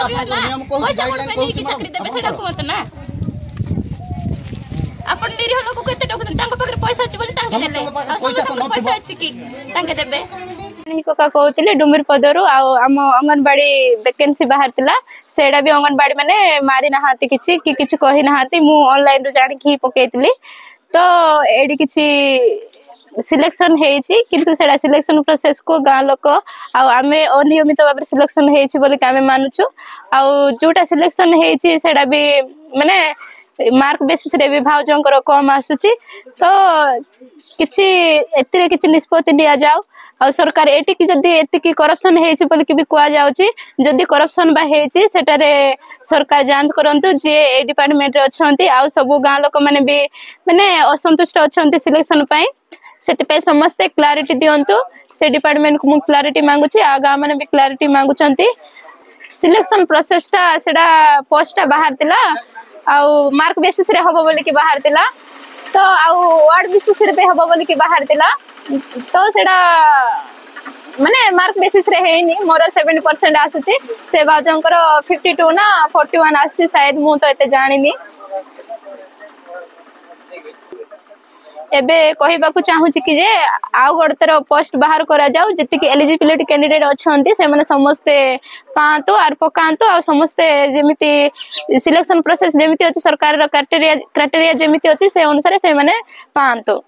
पैसा कोन पे कि चाकरी देबे सेटा कहत ना अपन निरीह लोक को एते डकुन तांको पकरे पैसा अछि बोली तांके देले पैसा अछि कि तांके देबे कका कहते डुमिर पदरु आम अंगनवाड़ी वैकेंसी बाहर तिला सेडा भी अंगनवाड़ी माने मारी नहाती किछि कि किछि कहि नहाती मु ऑनलाइन रो जानि कि पकेइतली तो एडी किछि सिलेक्शन हेछि किंतु सेडा सिलेक्शन प्रोसेस को गां लोक आमे अनियमित भाबरे सिलेक्शन हेछि बोली आमे मानुछु आ जोटा सिलेक्शन हेछि सेडा भी माने मार्क बेसिस रे भी भाउजंकर कम आसुची तो किछि एतिरे किछि निष्पत्ति लिया जाऊ आ सरकार एटी कि जदी एति कि करप्शन हेछि बोली कि भी कुआ जाउची जदी करप्शन बा हेछि सेटारे सरकार जांच करंतु जे ए डिपार्टमेंट रे अछंती आ सब गां लोक माने भी माने असंतुष्ट अछंती सिलेक्शन पई सेति पे समस्त क्लैरिटी दियंतु से डिपार्टमेंट को मु क्लैरिटी मांगुची आ गां माने भी क्लैरिटी मांगुचंती सिलेक्शन प्रोसेस टा सेडा पोस्ट टा बाहर तिला आ मार्क बेसिस रे हबो बोली कि बाहर तिला तो आ वार्ड बेसिस रे पे हबो बोली कि बाहर तिला तो सेडा माने मार्क बेसिस रे हेनी मोर 70% आसुची से बाजंकर 52 ना 41 आसी शायद मु तो एते जानिनी एबे कहिबाकू चाहूची कि जे आउ गडतर पोस्ट बाहर करा जाऊ जति कि एलिजिबिलिटी कैंडिडेट अछंती से माने समस्ते पांतो आर पकांतो आ समस्ते जेमिति सिलेक्शन प्रोसेस जेमिति अछि सरकार रो क्राइटेरिया जेमिति अछि से अनुसार से माने पांतो।